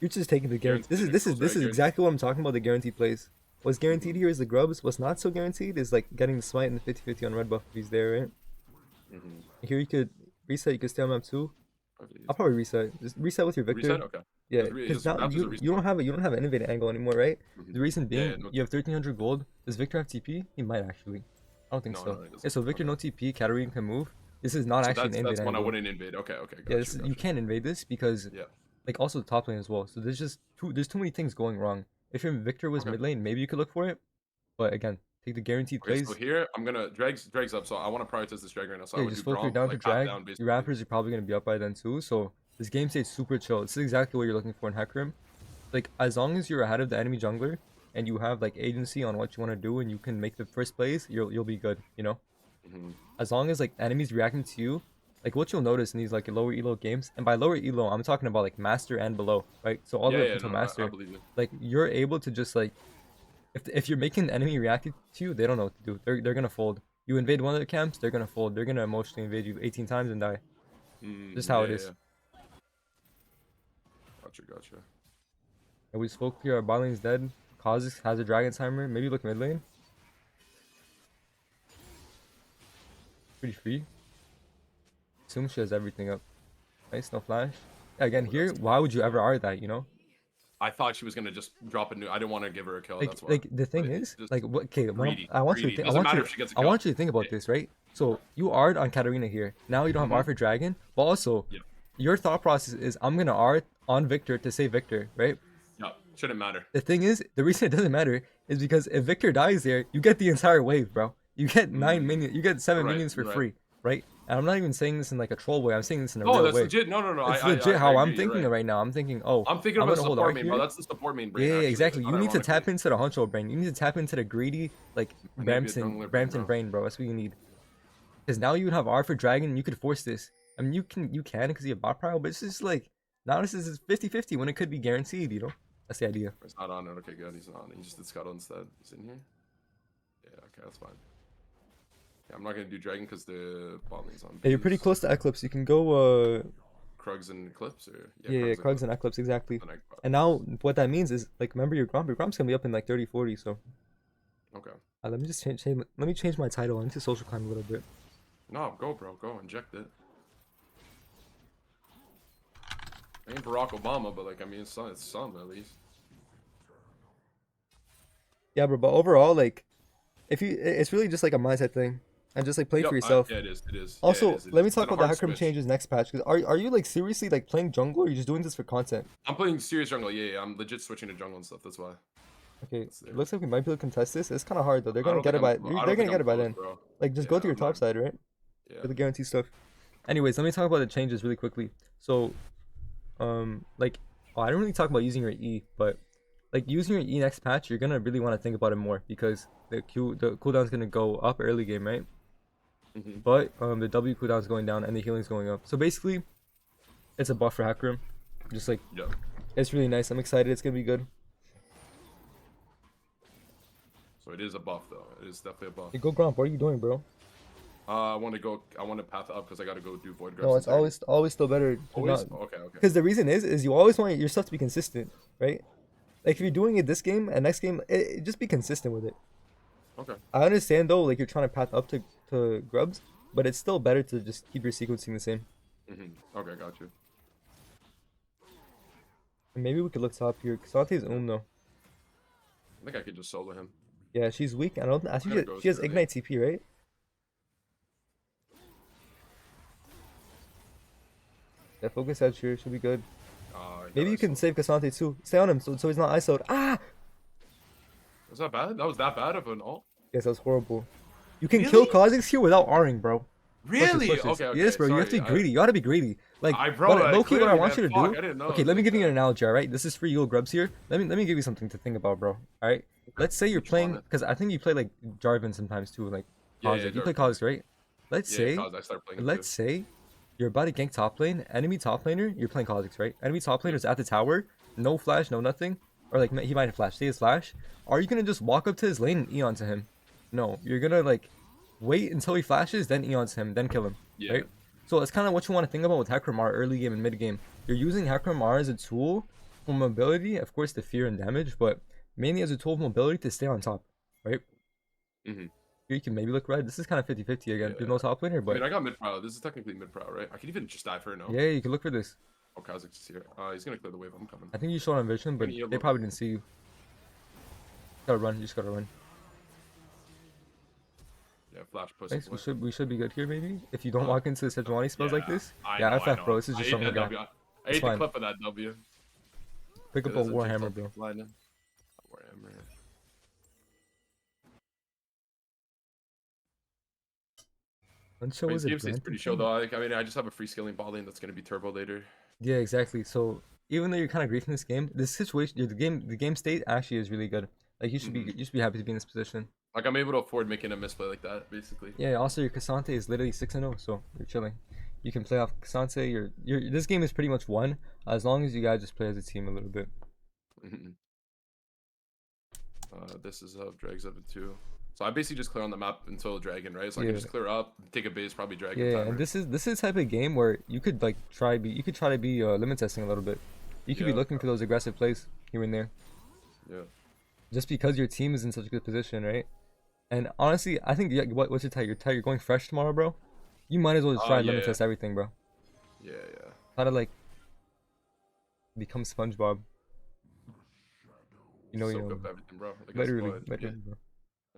you're just taking the guarantee. This is exactly what I'm talking about. The guaranteed plays. What's guaranteed here is the grubs. What's not so guaranteed is like getting the smite and the 50/50 on red buff if he's there, right? Here you could reset. You could stay on map 2. I'll probably reset. Just reset with your Victor. Reset? Okay. Yeah, Just because now Raptors are you reset. don't have an innovative angle anymore, right? The reason being, Yeah, no you have 1300 gold. Does Victor have TP? He might actually. I don't think No, so. no, he doesn't. Yeah, so Victor no TP. Hecarim can move. This is not So actually an that's invade one I angle. wouldn't invade. Okay, okay. Yeah, Gotcha, you can't invade this because Yeah. like also the top lane as well. So there's just there's too many things going wrong. If your Victor was Okay. mid lane, maybe you could look for it. But again, take the guaranteed Okay, plays. so here I'm gonna drags up. So I want to prioritize this drag right now. So I Yeah, would just do filter Grom, down to like top drag. down, basically. Your Raptors are probably gonna be up by then too. So this game stays super chill. This is exactly what you're looking for in Hecarim. Like as long as you're ahead of the enemy jungler and you have like agency on what you want to do and you can make the first plays, you'll be good. You know. As long as like enemies reacting to you, like what you'll notice in these like lower elo games, and by lower elo I'm talking about like master and below, right? So all the way up until master, I believe it. like you're able to just like if you're making the enemy reacting to you, they don't know what to do. They're gonna fold. You invade one of their camps, they're gonna fold. They're gonna emotionally invade you 18 times and die. Just how it is. Gotcha. And we spoke here. Our bot lane's dead. Kha'Zix has a dragon timer. Maybe look mid lane. Pretty free. Assume she has everything up. Nice, no flash. Yeah, again, Oh, here, that's why would you ever R that, you know? I thought she was gonna just drop a new. I didn't want to give her a kill. Like, That's why. like the thing But is, just like, what? Okay, greedy. I want you to Greedy. think. Doesn't matter if she gets a I kill. want you to think about Yeah. this, right? So you R'd on Katarina here. Now you don't have R for Dragon, but also Yeah. your thought process is I'm gonna R on Victor to save Victor, right? Yeah. Shouldn't matter. The thing is, the reason it doesn't matter is because if Victor dies there, you get the entire wave, bro. You get 9 minions. You get 7 minions for Right. free, right? And I'm not even saying this in like a troll way. I'm saying this in a Oh, real that's way. legit. No. It's I legit I how I'm agree, you're thinking right. right now. I'm thinking, oh, I'm thinking I'm of a gonna hold support R main, here. bro. That's the support main brain. Yeah, actually, exactly. You need to tap unironically. into the Huncho brain. You need to tap into the greedy, like I need to be a jungler brain, Brampton bro. brain, bro. That's what you need. Because now you would have R for Dragon, and you could force this. I mean, you can because you have bot prio, but it's just like now this is 50-50 when it could be guaranteed. You know, that's the idea. It's not on it. Okay, good. He's not on it. He just did scuttle instead. He's in here. Yeah. Okay, that's fine. Yeah, I'm not gonna do dragon because the bot lane's on. Yeah, you're pretty bees. close to Eclipse. You can go. Krugs and Eclipse, or Yeah, and Krugs and Eclipse exactly. Eclipse. And now what that means is like remember your Gromp. Your Gromp's gonna be up in like 30-40. So Okay. let me just change. Let me change my title into social climb a little bit. No, go, bro. Go. Inject it. I ain't Barack Obama, but like, I mean, it's some at least. Yeah, bro. But overall, like, if you, it's really just like a mindset thing, and just like play for Yep, yourself. yeah, it is. It is. Also, Yeah, it is. let me It's talk a about the hard Hecarim switch. changes next patch. Cause are you like seriously like playing jungle, or are you just doing this for content? I'm playing serious jungle. Yeah. I'm legit switching to jungle and stuff. That's why. Okay, That's there. it looks like we might be able to contest this. It's kind of hard though. They're I gonna don't get it think by. I'm- I They're don't gonna think get I'm it by close, then. bro. Like just Yeah, go to your I'm top not- side, right? Yeah. For the guarantee stuff. Anyways, let me talk about the changes really quickly. So, like, oh, I don't really talk about using your E, but like using your E next patch, you're gonna really want to think about it more because the cooldown's gonna go up early game, right? Mhm. But the W cooldown's going down and the healing's going up. So basically, it's a buff for Hecarim. Just like Yeah. it's really nice. I'm excited. It's gonna be good. So it is a buff, though. It is definitely a buff. Hey, go Gromp. What are you doing, bro? I want to go. I want to path up because I gotta go do void grabs. No, it's in 30. always still better. to Always. not- Okay. Because the reason is you always want your stuff to be consistent, right? Like if you're doing it this game and next game, just be consistent with it. Okay. I understand though, like you're trying to path up to grubs, but it's still better to just keep your sequencing the same. Okay, got you. And maybe we could look top here. Kasante's though. I think I could just solo him. Yeah, she's weak. I don't. I think gonna go she has through it. Ignite TP, right? Yeah, focus edge here should be good. Maybe you can save Kasante too. Stay on him so he's not ISO'd. Ah! Was that bad? That was that bad of an ult? Yes, that was horrible. You can kill Kha'Zix here without R'ing, bro. Really? Push this. Okay. Yes, bro. You have to be sorry, greedy. You gotta be greedy. Like, bro, low-key, what I clearly, want you man. to Fuck, do. I didn't know Okay, it let me was give you like an analogy. All right, this is for you grubs here. Let me give you something to think about, bro. All right. Let's say you're Which playing, one? because I think you play like Jarvan sometimes too, like Yeah, Kha'Zix. You play Jarvan. Kha'Zix, right? Let's Yeah, say, cause I started playing. let's say, you're about to gank top lane. Enemy top laner, you're playing Kha'Zix, right? Enemy top laner's at the tower, no flash, no nothing, or like he might have flash. Say his flash. Are you gonna just walk up to his lane and Eon to him? No, you're gonna like wait until he flashes, then Eon's him, then kill him. Yeah. Right? So that's kind of what you want to think about with Hecarim R early game and mid game. You're using Hecarim R as a tool for mobility, of course, the fear and damage, but mainly as a tool of mobility to stay on top, right? Mhm. Here you can maybe look red. This is kind of 50-50 again. Yeah. There's no top laner, I but mean, I got mid pro. This is technically mid pro, right? I could even just die for it now. yeah, you can look for this. Oh, Kha'Zix is here. He's gonna clear the wave. I'm coming. I think you showed on vision, but Any they ELO? probably didn't see you. Gotta run. You just gotta run. Yeah, flash pussy. Nice. We should be good here maybe. If you don't walk into the Sejuani spells like this. I Yeah, know, FF, bro. This is just I something hate that guy. W. I It's hate the fine. clip of that W. Pick up a There's Warhammer, jigsaw bro. line in. Warhammer. Huncho I mean, was a Game State's Brand pretty thing? chill though. I mean, I just have a free scaling bot lane that's gonna be turbo later. Yeah, exactly. So even though you're kind of griefing this game, this situation, the game state actually is really good. Like you should be happy to be in this position. Like I'm able to afford making a misplay like that, basically. Yeah. Also, your Kasante is literally 6-0, so you're chilling. You can play off Kasante. This game is pretty much won as long as you guys just play as a team a little bit. Mhm. This is Drag 7-2. So I basically just clear on the map until dragon, right? So I can Yeah. just clear up, take a base, probably dragon. Yeah, timer. and this is the type of game where you could like try to be limit testing a little bit. You could Yeah. be looking for those aggressive plays here and there, Yeah. just because your team is in such a good position, right? And honestly, I think what's your type? Your type, you're going fresh tomorrow, bro. You might as well just try and limit Yeah. test everything, bro. Yeah. Yeah. Try to like become SpongeBob. You Soak know, up everything, bro. Like that's literally, what. Yeah. literally, bro.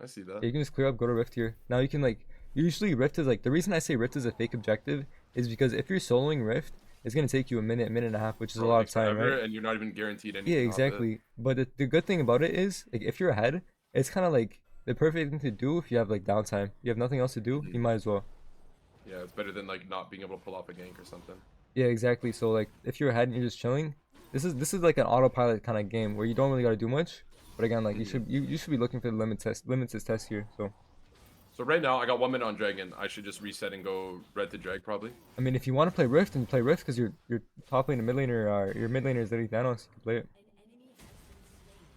I see that. Yeah, you can just clear up, go to Rift here. Now you can like usually Rift is like the reason I say Rift is a fake objective is because if you're soloing Rift, it's gonna take you a minute, minute and a half, which is a Bro, lot it of takes time, forever, right? and you're not even guaranteed Yeah, anything off it. exactly. But the good thing about it is like if you're ahead, it's kind of like the perfect thing to do if you have like downtime. You have nothing else to do, you Mhm. might as well. Yeah, it's better than like not being able to pull off a gank or something. Yeah, exactly. So like if you're ahead and you're just chilling, this is like an autopilot kind of game where you don't really gotta do much. But again, like Mhm. you should be looking for the limited test here. So So right now I got 1 minute on dragon. I should just reset and go red to drag probably. I mean, if you want to play Rift, and play Rift because your top lane and mid laner are your mid laner is literally Thanos. You can play it.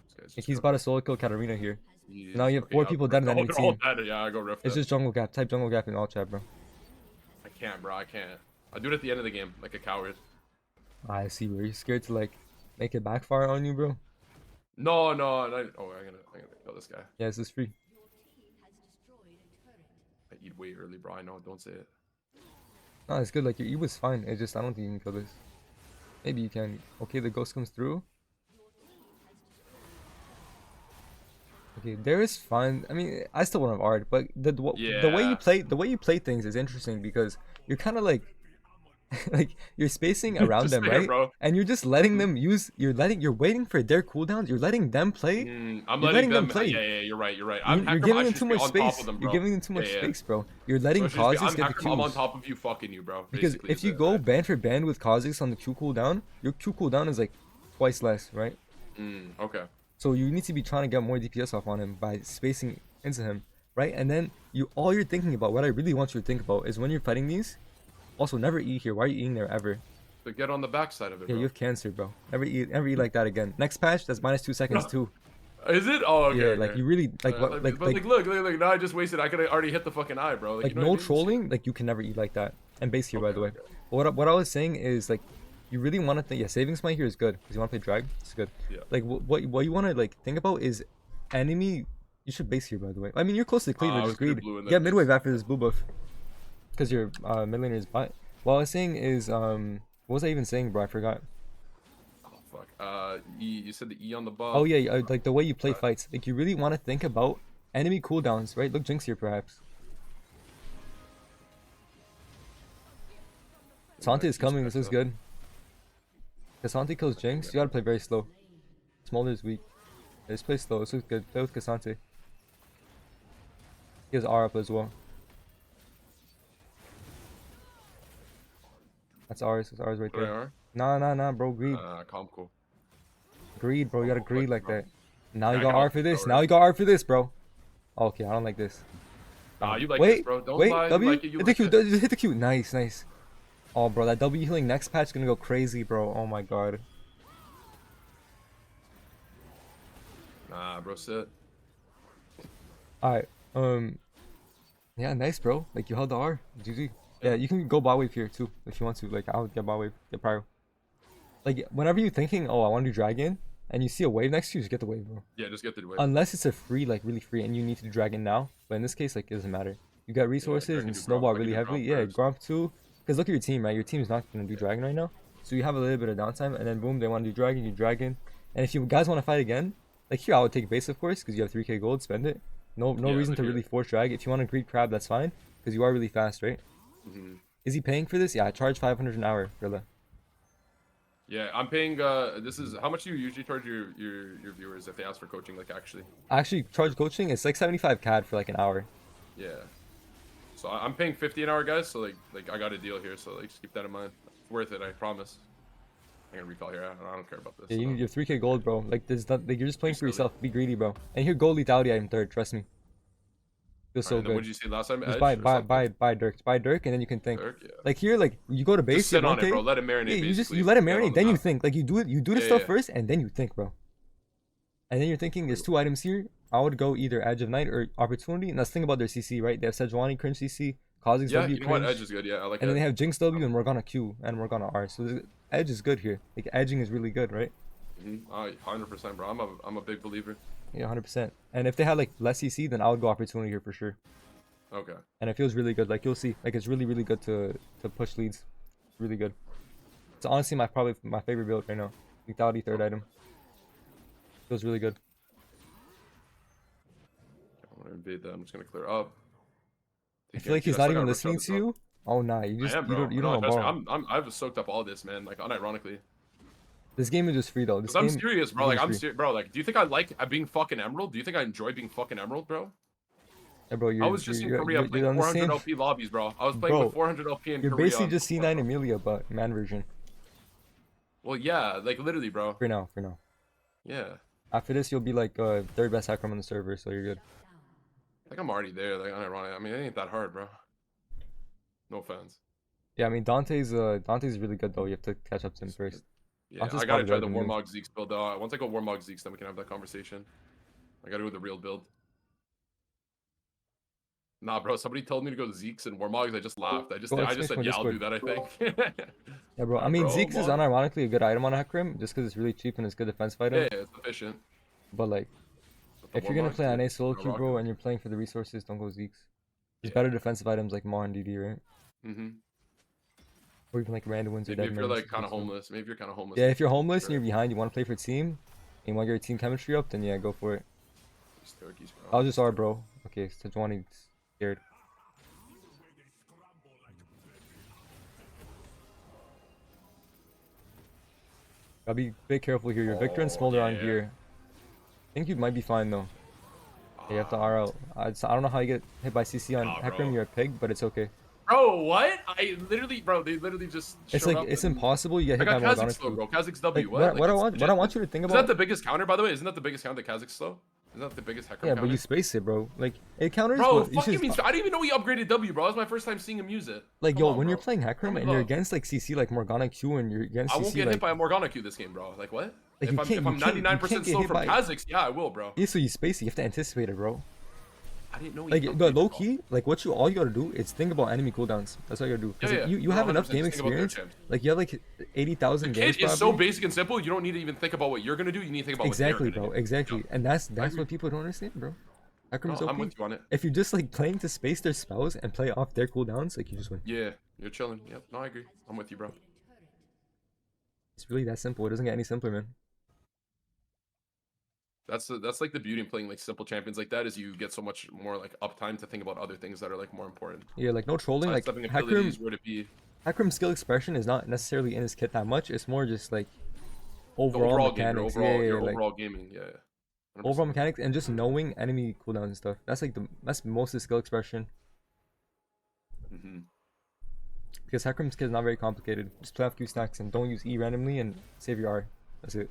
This guy's Like just he's about to cooking. solo kill Katarina here. So now He's you have okay. four I'll people go dead in rift. the Oh, enemy they're all team. dead. Yeah, I go rift It's then. just jungle gap. Type jungle gap in all chat, bro. I can't, bro. I can't. I do it at the end of the game like a coward. I see, bro. You're scared to like make it backfire on you, bro. No, no. No. Oh, I'm gonna kill this guy. Yeah, this is free. I eat way early, bro. I know. Don't say it. No, it's good. Like your E was fine. It's just I don't think you can kill this. Maybe you can. Okay, the ghost comes through. Okay, there is fine. I mean, I still want to have art, but Yeah. the way you play things is interesting because you're kind of like like you're spacing around Just them, say it, right? bro. And you're just letting Mhm. them use. You're waiting for their cooldowns. You're letting them play. I'm You're letting letting them them. play. Yeah, yeah. You're right. You're right. I'm You're Hecarim. I giving them should too just be much on top of space. them, You're bro. giving them too Yeah, much yeah. space, bro. You're So letting I should just be. causes I'm get the Hecarim. I'm on Qs. top of you, fucking you, bro. Because Basically, if is you it. go band for band with Kha'Zix on the Q cooldown, your Q cooldown is like twice less, right? Okay. So you need to be trying to get more DPS off on him by spacing into him, right? And then all you're thinking about, what I really want you to think about, is when you're fighting these. Also, never E here. Why are you eating there ever? To get on the backside of it, Yeah, bro. you have cancer, bro. Never eat like that again. Next patch, that's -2 seconds too. Is it? Oh, okay, Yeah, like okay. you really like what But like, look, now I just wasted. I could have already hit the fucking eye, bro. Like, like you know what I no mean? trolling. Like you can never eat like that. And base here, by Okay, the way. okay. But what I was saying is like, you really want to think. Yeah, saving smite here is good because you want to play drag. It's good. Yeah. Like what you want to like think about is enemy. You should base here, by the way. I mean, you're close to the cleaver. I Just was gonna greed. blue in Get that midwave case. after this blue buff because your mid laner is bot. What I was saying is what was I even saying, bro? I forgot. Oh fuck. E. You said the E on the buff. Oh yeah, like the way you play Right. fights. Like you really want to think about enemy cooldowns, right? Look, Jinx here perhaps. Santi is coming. This is good. Cassante kills Jinx. You gotta play very slow. Smolder is weak. Yeah, just play slow. This is good. Play with Cassante. He has R up as well. That's ours. That's ours right Sorry, there. R? Nah, bro. Greed. Calm, cool. Greed, bro. You gotta Oh, greed like, like bro. that. Now Yeah, you I got can R also for this. go, Now right? you got R for this, bro. Okay, I don't like this. Nah, you like wait, this, bro. Don't wait, lie. W. You like it. You Hit the like Q. it. Just hit the Q. Nice. Oh, bro, that W healing next patch is gonna go crazy, bro. Oh my god. Nah, bro, sit. Alright, yeah, nice, bro. Like, you held the R. GG. Yeah, you can go bot wave here, too, if you want to. Like, I would get bot wave, get pyro. Like, whenever you're thinking, oh, I want to do dragon, and you see a wave next to you, just get the wave, bro. Yeah, just get the way. Unless it's a free, like, really free, and you need to do dragon now. But in this case, like, it doesn't matter. You got resources can and do Gromp. snowball I can really do heavily. Gromp Yeah, first. Gromp too. Because look at your team, right? Your team's not going to do dragon right now. So you have a little bit of downtime, and then boom, they want to do dragon, you do dragon. And if you guys want to fight again, like here, I would take base, of course, because you have 3k gold, spend it. No Yeah, reason like to here. really force drag. If you want to greed crab, that's fine, because you are really fast, right? Mhm. Is he paying for this? Yeah, I charge 500 an hour, Rilla. Yeah, I'm paying. This is how much do you usually charge your viewers if they ask for coaching? Like actually. I actually charge coaching. It's like 75 CAD for like an hour. Yeah. So I'm paying 50 an hour, guys. So like I got a deal here. So like just keep that in mind. It's worth it, I promise. I'm gonna recall here. I don't care about this. Yeah, you so. need your 3k gold, bro. Like there's not, like you're just playing for silly. yourself. Be greedy, bro. And here, gold lethality item third. Trust me. Feels so Alright, and then what good. did you say last time? Just Edge buy or something? buy Dirk, and then you can think. Dirk, yeah. Like here, like you go to base, Just you sit have on it, 1K. bro. Let it marinate. Yeah, you basically. let it Get on marinate, the then you map. think. Like you do the Yeah, stuff yeah. first, and then you think, bro. And then you're thinking, there's 2 items here. I would go either Edge of Night or Opportunity. And let's think about their CC, right? They have Sejuani, Cringe CC, Kha'Zix Yeah, W you know what? cringe. Edge is good. Yeah, I like And then they Edge. have Jinx W and Morgana Q and Morgana R. So Edge is good here. Like edging is really good, right? 100%, bro. I'm a big believer. Yeah, 100%. And if they had like less CC, then I would go opportunity here for sure. Okay. And it feels really good. Like you'll see, like it's really really good to push leads. Really good. It's honestly probably my favorite build right now. Lethality third item. Feels really good. I'm gonna invade that. I'm just gonna clear up. I Take feel like guaranteed. he's I not still even gotta rush out listening this to up. you. Oh nah, I am, bro. you don't No, know trust me. borrow. I've soaked up all this, man. Like unironically. This game is just free though. This Cause I'm game, serious, bro. this Like game's I'm free. serious, bro. Like, do you think I like being fucking Emerald? Do you think I enjoy being fucking Emerald, bro? Yeah, bro, I was just in Korea playing you're on the 400 same. LP lobbies, bro. I was playing with Bro, 400 LP in you're Korea basically on just support, C9 bro. Amelia, but man version. Well, yeah, like literally, bro. For now, for now. Yeah. After this, you'll be like third best Hecarim on the server, so you're good. Like I'm already there. Like unironic. I mean, it ain't that hard, bro. No offense. Yeah, I mean Dante's really good though. You have to catch up to him first. Yeah, Dante's I gotta probably try better the than you. Warmog Zeke's build though. Once I go Warmog Zeke's, then we can have that conversation. I gotta do the real build. Nah, bro. Somebody told me to go to Zeke's and Warmogs. I just laughed. Go I just exclamation said, on yeah, I'll do Discord. that. I think. Yeah, bro. I Alright, mean bro. Zeke's is unironically a good item on Hecarim just because it's really cheap and it's good defensive item. Yeah, it's efficient. But like, With the if you're gonna Warmogs, play dude, NA solo no queue, rocket. bro, and you're playing for the resources, don't go Zeke's. There's Yeah. better defensive items like Mar and DD, right? Or even like random wins or Maybe dead if you're men. like kind of homeless. Maybe you're kind of homeless. Yeah, if you're homeless and Sure. you're behind, you want to play for a team, and you want to get your team chemistry up, then yeah, go for it. These turkeys, bro. I'll just R, bro. Okay, Sejuani's scared. Gotta be a bit careful here. Your Victor and Smolder on yeah. gear. I think you might be fine though. Yeah, you have to R out. I don't know how you get hit by CC on Hecarim. bro. You're a pig, but it's okay. Bro, what? I literally, bro, they literally just. It's showed like up it's and- impossible. You get I hit by got Morgana Kha'Zix slow, Q. bro. Kha'Zix W. Like, What? what I it's want, what I want you to think Is about. that the biggest counter, by the way? Isn't that the biggest counter? Kha'Zix slow? Isn't that the biggest Hecarim Yeah, counter? but you space it, bro. Like it counters. Bro, But you fuck you should, mean? I didn't even know he upgraded W, bro. That was my first time seeing him use it. like Come yo, on, when bro. you're playing Show Hecarim me and you're love. against like CC like Morgana Q and you're against I won't CC get like hit by a Morgana Q this game, bro. Like what? Like, If I'm you can't 99% get slow hit from by- Kha'Zix, yeah, I will, bro. yeah, so you space it. You have to anticipate it, bro. I didn't know he Like, but upgraded, low bro. key, like all you gotta do is think about enemy cooldowns. That's all you gotta do. 'Cause, Yeah, like, yeah. you have enough 100% game just think about their experience. champs. Like you have like 80,000 The games kid is so probably. basic and simple. You don't need to even think about what you're gonna do. You need to think about Exactly, what they're bro. gonna do. Exactly, Yeah. and that's agree. what people don't understand, bro. Hecarim's No, I'm OP. with you on it. If you're just like playing to space their spells and play off their cooldowns, like you just win. Yeah, you're chilling. Yep. No, I agree. I'm with you, bro. It's really that simple. It doesn't get any simpler, man. That's like the beauty in playing like simple champions like that is you get so much more like uptime to think about other things that are like more important. Yeah, like no trolling. Like Sidestepping Hecarim, abilities where to be Hecarim's skill expression is not necessarily in his kit that much. It's more just like the overall, overall game, your mechanics. overall, yeah, your like overall gaming. Yeah. 100%. overall mechanics and just knowing enemy cooldowns and stuff. That's like that's most of the skill expression. Mhm. Because Hecarim's kit is not very complicated. Just play off Q stacks and don't use E randomly and save your R. That's it.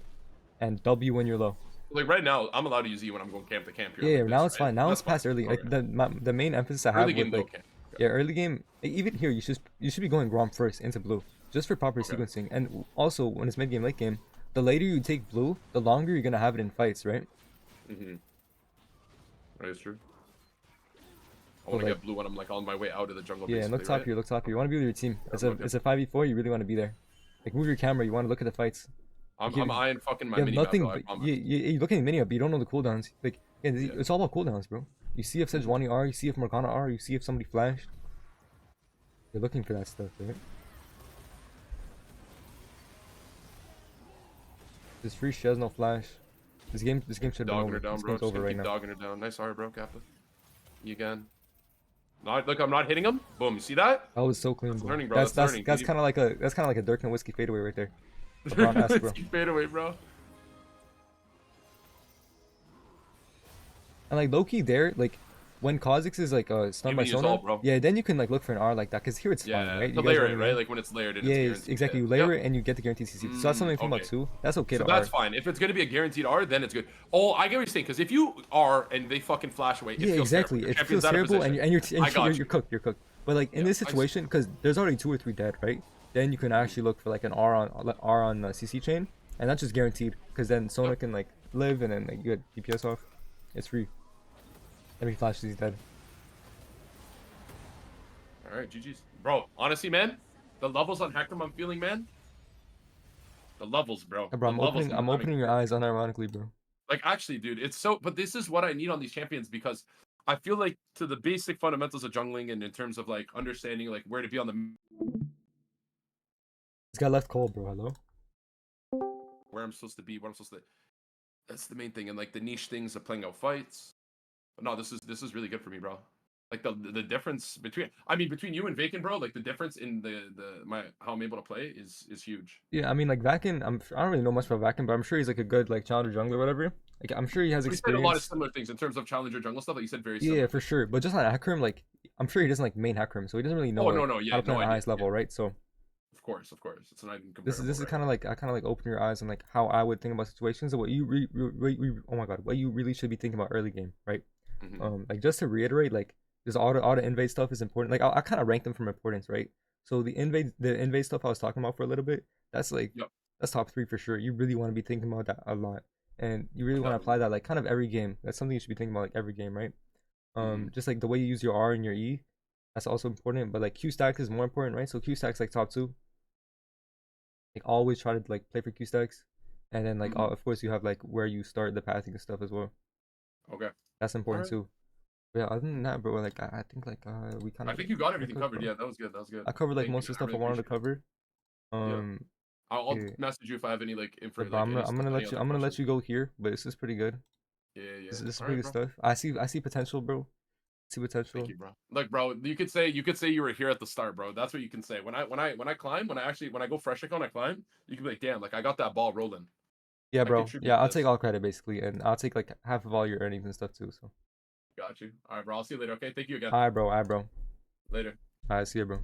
And W when you're low. Like right now, I'm allowed to use E when I'm going camp to camp here. Yeah, like now this, it's right? fine. Now That's it's past fine. early. Like Okay. the main emphasis I have Early with game though, like okay. yeah, early game. Even here, you should be going Grom first into blue just for proper Okay. sequencing. And also when it's mid game, late game, the later you take blue, the longer you're gonna have it in fights, right? Mhm. That is true. I So, want to like- get blue when I'm like on my way out of the jungle. Yeah, and look basically, top here, look top here. You want to be with your team. Yeah, It's a 5v4. You really want to be there. Like move your camera. You want to look at the fights. I'm eyeing fucking my You have mini nothing. map, though, I But promise. you look at the mini up, but you don't know the cooldowns. Like yeah, Yeah. it's all about cooldowns, bro. You see if Sejuani R, you see if Morgana R, you see if somebody flashed. You're looking for that stuff, right? This free she has no flash. This game should have been Dogging over. her down, This bro. game's Just over gonna right keep now. dogging her down. Nice R, bro, Kappa. You again. No, look, I'm not hitting him. Boom, you see that? That was so clean, That's bro. learning, bro. That's That's learning. that's kind of like a Dirk and whiskey fadeaway right there. LeBron-esque, bro. Fade away, bro. And like low key there, like when Kha'Zix is like stunned by Even use Sona, ult, bro. yeah, then you can like look for an R like that because here it's fine, Yeah, right? to You guys layer already it, know. right? Like when it's layered, it's Yeah, guaranteed. exactly. You Yep. layer it and you get the guaranteed CC. So that's something from okay. about 2. That's okay So to that's R. fine. If it's gonna be a guaranteed R, then it's good. Oh, I get what you're saying. Because if you are and they fucking flash away, it Yeah, feels exactly. terrible. Your It champion's feels out of terrible, and position. I got you're cooked. You're cooked. But like in Yeah, this I see. situation, because there's already 2 or 3 dead, right? Then you can actually look for like an R on CC chain, and that's just guaranteed. Because then Sona Yep. can like live, and then like, you get DPS off. It's free. Every flash he's dead. All right, GG's, bro. Honestly, man, the levels on Hecarim I'm feeling, man. The levels, bro. Yeah, bro, The levels I'm on opening your Inexperienced. eyes unironically, bro. Like, actually, dude, it's so. But this is what I need on these champions because I feel like to the basic fundamentals of jungling and in terms of like understanding like where to be on the This guy left cold, bro. Hello. where I'm supposed to be, what I'm supposed to. That's the main thing, and like the niche things of playing out fights. But no, this is really good for me, bro. Like the difference between between you and Vacant, bro, like the difference in the my how I'm able to play is huge. Yeah, I mean, like Vakin, I don't really know much about Vakin, but I'm sure he's like a good like challenger jungler or whatever. Like I'm sure he has We said a lot of experience. similar things in terms of challenger jungle stuff. Like you said, very Yeah, similar for things. sure. But just on Hecarim, like I'm sure he doesn't like main Hecarim, so he doesn't really know Oh no, like no, how yeah, to play no on the idea. highest Yeah, level, right? So of course. It's not even this comparable, is right? kind of like I kind of like open your eyes on like how I would think about situations and what you oh my god, what you really should be thinking about early game, right? Mm-hmm. Like just to reiterate, like this auto invade stuff is important. Like I kind of rank them from importance, right? So the invade stuff I was talking about for a little bit, that's like Yep, that's top three for sure. You really want to be thinking about that a lot, and you really want to apply definitely. that like kind of every game. That's something you should be thinking about like every game, right? Mm-hmm. Just like the way you use your R and your E, that's also important. But like Q stacks is more important, right? So Q stacks like top two. Like always try to like play for Q stacks, and then like Mm-hmm. of course you have like where you start the pathing and stuff as well. Okay. That's All important right. too. But yeah, other than that, bro, like I think like we I kind of think you got I everything cooked, covered. bro. Yeah, that was good. That was good. I covered like Thank you, most of man. the I stuff I really wanted to appreciate it. cover. Yeah. Um, I'll yeah, message you if I have any like info, yeah, bro, like any stuff, I'm gonna any let you other I'm gonna let questions. you go here, but this is pretty good. Yeah, yeah, yeah. This is All pretty right, good bro. stuff. I see potential, bro. I see Thank potential. you, bro. Like, bro, you could say you were here at the start, bro. That's what you can say. When I climb, when I go fresh account, I climb. You can be like, damn, like I got that ball rolling. Yeah, I bro. contribute Yeah, to I'll take this. all credit basically, and I'll take like half of all your earnings and stuff too. So, Got you. All right, bro. I'll see you later. Okay. Thank you again. all right, bro. All right, bro. Later. All right, see you, bro.